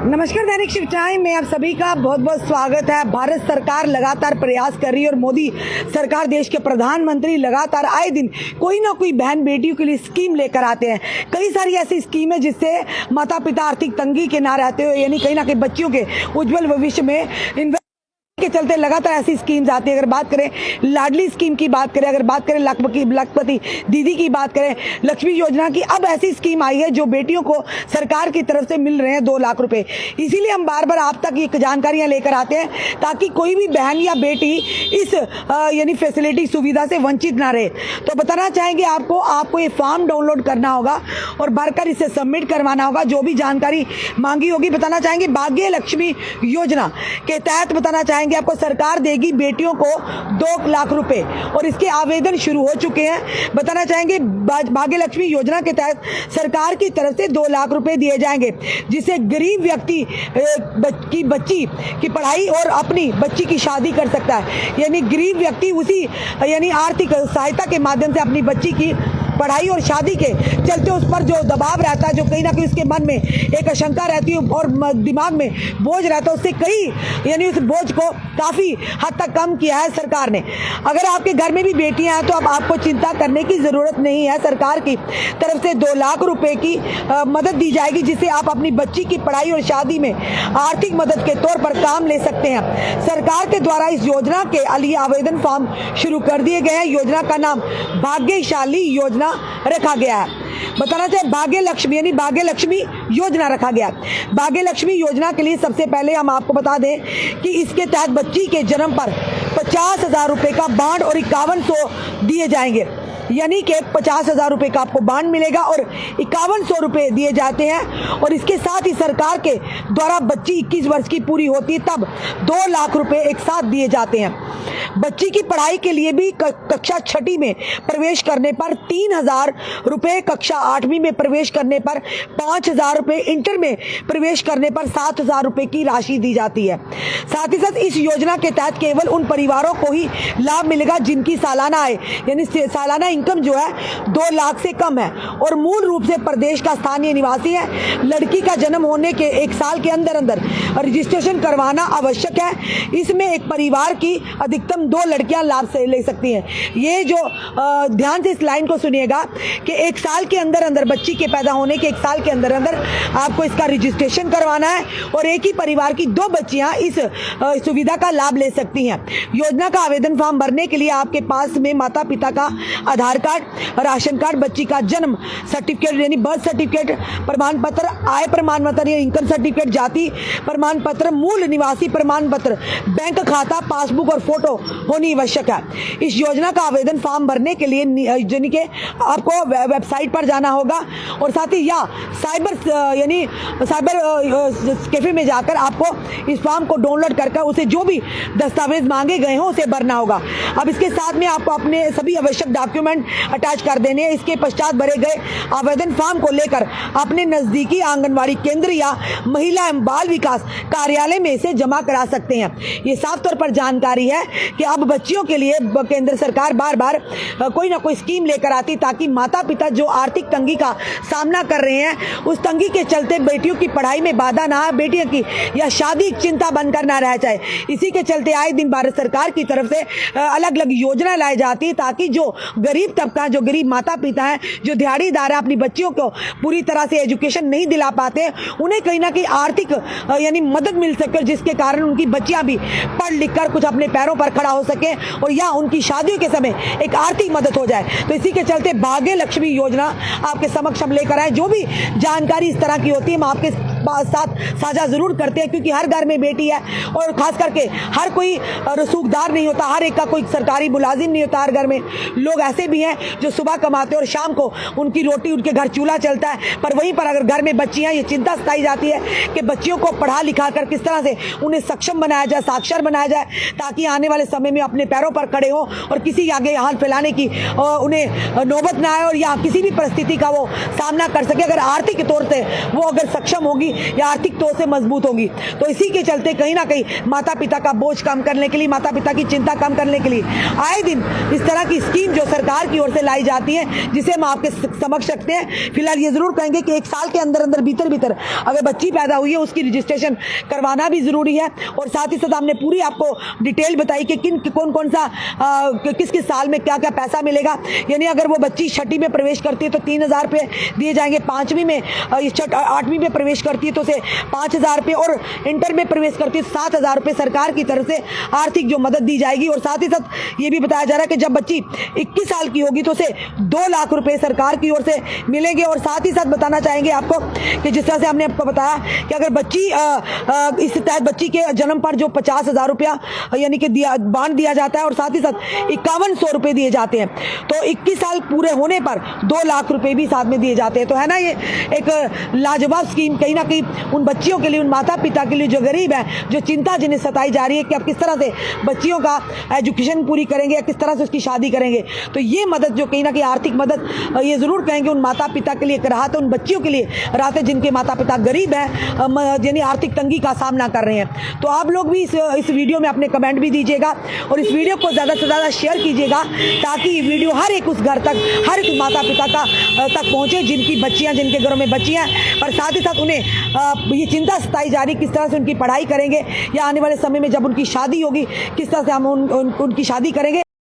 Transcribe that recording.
नमस्कार, दैनिक shift time में आप सभी का बहुत बहुत स्वागत है। भारत सरकार लगातार प्रयास कर रही है और मोदी सरकार, देश के प्रधानमंत्री लगातार आए दिन कोई ना कोई बहन बेटियों के लिए स्कीम लेकर आते हैं। कई सारी ऐसी स्कीम है जिससे माता पिता आर्थिक तंगी के ना रहते हुए यानी कहीं ना कहीं बच्चियों के उज्जवल भविष्य में के चलते लगातार ऐसी स्कीम्स आती है। अगर बात करें लाडली स्कीम की बात करें, अगर बात करें लखपति दीदी की बात करें, लक्ष्मी योजना की, अब ऐसी स्कीम आई है जो बेटियों को सरकार की तरफ से मिल रहे हैं 2 लाख रुपए। इसीलिए हम बार बार आप तक ये जानकारियां लेकर आते हैं ताकि कोई भी बहन या बेटी इस यानी फैसिलिटी सुविधा से वंचित ना रहे। तो बताना चाहेंगे आपको ये फॉर्म डाउनलोड करना होगा और भरकर इसे सबमिट करवाना होगा। जो भी जानकारी मांगी होगी बताना चाहेंगे। भाग्य लक्ष्मी योजना के तहत बताना चाहेंगे आपको सरकार देगी बेटियों को 2 लाख रुपए और इसके आवेदन शुरू हो चुके हैं। बताना चाहेंगे भाग्य लक्ष्मी योजना के तहत सरकार की तरफ से 2 लाख रुपए दिए जाएंगे, जिससे गरीब व्यक्ति की बच्ची की पढ़ाई और अपनी बच्ची की शादी कर सकता है। यानी गरीब व्यक्ति उसी यानी आर्थिक सहायता के माध्यम से अपनी बच्ची की पढ़ाई और शादी के चलते उस पर जो दबाव रहता है, जो कहीं ना कहीं उसके मन में एक आशंका रहती है और दिमाग में बोझ रहता है, उससे कई यानी उस बोझ को काफी हद तक कम किया है सरकार ने। अगर आपके घर में भी बेटियां हैं तो अब आपको चिंता करने की जरूरत नहीं है। सरकार की तरफ से 2 लाख रुपए की मदद दी जाएगी, जिससे आप अपनी बच्ची की पढ़ाई और शादी में आर्थिक मदद के तौर पर काम ले सकते हैं। सरकार के द्वारा इस योजना के लिए आवेदन फॉर्म शुरू कर दिए गए हैं। योजना का नाम भाग्यशाली योजना रखा गया है। बताना चाहे भाग्य लक्ष्मी यानी भाग्य लक्ष्मी योजना रखा गया। भाग्य लक्ष्मी योजना के लिए सबसे पहले हम आपको बता दें कि इसके तहत बच्ची के जन्म पर 50,000 रुपए का बांड और 5100 दिए जाएंगे। यानी कि 50,000 रुपए का आपको बांड मिलेगा और 5100 रुपए दिए जाते हैं। और इसके साथ ही सरकार के द्वारा बच्ची 21 वर्ष की पूरी होती है तब 2 लाख रुपए एक साथ दिए जाते हैं। बच्ची की पढ़ाई के लिए भी कक्षा 6ठी में प्रवेश करने पर 3,000 रुपए, कक्षा 8वीं में प्रवेश करने पर 5,000 रुपए, इंटर में प्रवेश करने पर 7,000 रुपए की राशि दी जाती है। साथ ही साथ इस योजना के तहत केवल उन परिवारों को ही लाभ मिलेगा जिनकी सालाना आय यानी सालाना इनकम जो है 2 लाख से कम है और मूल रूप से प्रदेश का स्थानीय निवासी है। लड़की का जन्म होने के 1 साल के अंदर अंदर रजिस्ट्रेशन करवाना आवश्यक है। इसमें एक परिवार की अधिकतम 2 लड़कियां लाभ से ले सकती हैं। ये जो ध्यान से इस लाइन को सुनिएगा कि 1 साल के अंदर अंदर बच्ची के पैदा होने के 1 साल के अंदर अंदर आपको इसका रजिस्ट्रेशन करवाना है और एक ही परिवार की 2 बच्चियां इस सुविधा का लाभ ले सकती हैं। योजना का आवेदन फॉर्म भरने के लिए आपके पास में माता पिता का आधार कार्ड, राशन कार्ड, बच्ची का जन्म सर्टिफिकेट यानी बर्थ सर्टिफिकेट, प्रमाण पत्र, आय प्रमाण पत्र या इनकम सर्टिफिकेट, जाति प्रमाण पत्र, मूल निवासी प्रमाण पत्र, बैंक खाता, पासबुक और फोटो होनी आवश्यक है। इस योजना का आवेदन फॉर्म भरने के लिए यानी कि आपको वेबसाइट पर जाना होगा और साथ ही या साइबर कैफे में जाकर आपको इस फॉर्म को डाउनलोड करके उसे जो भी दस्तावेज मांगे गए हों उसे भरना होगा। अब इसके साथ में आपको अपने सभी आवश्यक डॉक्यूमेंट अटैच कर देने हैं। इसके पश्चात भरे गए आवेदन फॉर्म को लेकर अपने नजदीकी आंगनवाड़ी केंद्र या महिला एवं बाल विकास कार्यालय में इसे जमा करा सकते हैं। ये साफ तौर पर जानकारी है कि अब बच्चियों के लिए केंद्र सरकार बार बार कोई ना कोई स्कीम लेकर आती ताकि माता पिता जो आर्थिक तंगी का सामना कर रहे हैं उस तंगी के चलते बेटियों की पढ़ाई में बाधा ना, बेटियों की या शादी चिंता बनकर ना रह जाए। इसी के चलते आए दिन भारत सरकार की तरफ से अलग अलग योजना लाई जाती है ताकि जो गरीब तबका, जो गरीब माता पिता हैं, जो दिहाड़ीदार है, अपनी बच्चियों को पूरी तरह से एजुकेशन नहीं दिला पाते, उन्हें कहीं ना कहीं आर्थिक यानी मदद मिल सके, जिसके कारण उनकी बच्चियां भी पढ़ लिख कर कुछ अपने पैरों पर खड़ा हो सके और या उनकी शादियों के समय एक आर्थिक मदद हो जाए। तो इसी के चलते भाग्य लक्ष्मी योजना आपके समक्ष हम लेकर आए। जो भी जानकारी इस तरह की होती है हम आपके साथ साझा जरूर करते हैं, क्योंकि हर घर में बेटी है और खास करके हर कोई रसूखदार नहीं होता, हर एक का कोई सरकारी मुलाजिम नहीं होता। हर घर में लोग ऐसे भी हैं जो सुबह कमाते हैं और शाम को उनकी रोटी, उनके घर चूल्हा चलता है। पर वहीं पर अगर घर में बच्चियां, ये चिंता सताई जाती है कि बच्चियों को पढ़ा लिखा कर किस तरह से उन्हें सक्षम बनाया जाए, साक्षर बनाया जाए, ताकि आने वाले समय में अपने पैरों पर खड़े हों और किसी आगे हाथ फैलाने की उन्हें नौबत ना आए और या किसी भी परिस्थिति का वो सामना कर सके। अगर आर्थिक तौर से वो अगर सक्षम होगी या आर्थिक तौर से मजबूत होंगी। तो इसी के चलते कहीं ना कहीं माता पिता का बोझ कम करने के लिए, माता पिता की चिंता कम करने के लिए आए दिन इस तरह की स्कीम जो सरकार की ओर से लाई जाती है, जिसे हम आपके समक्ष रखते हैं। फिलहाल ये जरूर कहेंगे कि 1 साल के अंदर भीतर अगर बच्ची पैदा हुई है उसकी रजिस्ट्रेशन करवाना भी जरूरी है। और साथ ही साथ हमने पूरी आपको डिटेल बताई कि कौन सा किस साल में क्या क्या पैसा मिलेगा। यानी अगर वो बच्ची 6वीं में प्रवेश करती है तो 3,000 रुपये दिए जाएंगे, 5वीं में 8वीं में प्रवेश करती है तो उसे 5,000 रुपये, और इंटर में प्रवेश करती है 7,000 रुपये सरकार की तरफ से आर्थिक जो मदद दी जाएगी। और साथ ही साथ ये भी बताया जा रहा है कि जब बच्ची 21 साल की होगी तो उसे 2 लाख रुपए सरकार की ओर से मिलेंगे। और साथ ही साथ बताना चाहेंगे आपको कि जिस तरह से हमने आपको बताया कि अगर बच्ची इस तहत बच्ची के जन्म पर जो 50,000 रुपया यानी कि बांड दिया जाता है, और साथ ही साथ 5100 रुपए दिए जाते हैं, तो 21 साल पूरे होने पर 2 लाख रुपए भी साथ में दिए जाते हैं। तो है ना, ये एक लाजवाब स्कीम कहीं ना कहीं उन बच्चियों के लिए, उन माता पिता के लिए जो गरीब हैं, जो चिंता जिन्हें सताई जा रही है कि अब किस तरह से बच्चियों का एजुकेशन पूरी करेंगे या किस तरह से उसकी शादी करेंगे। तो ये मदद जो कहीं ना कहीं आर्थिक मदद ये जरूर कहेंगे उन माता पिता के लिए एक राहत है, उन बच्चियों के लिए राहत है जिनके माता पिता गरीब हैं, यानी आर्थिक तंगी का सामना कर रहे हैं। तो आप लोग भी इस वीडियो में अपने कमेंट भी दीजिएगा और इस वीडियो को ज़्यादा से ज़्यादा शेयर कीजिएगा, ताकि ये वीडियो हर एक उस घर तक, हर एक माता पिता तक पहुँचे जिनकी बच्चियाँ, जिनके घरों में बच्चियाँ हैं, पर साथ ही साथ उन्हें ये चिंता सताई जा रही किस तरह से उनकी पढ़ाई करेंगे या आने वाले समय में जब उनकी शादी होगी किस तरह से हम उनकी शादी करेंगे।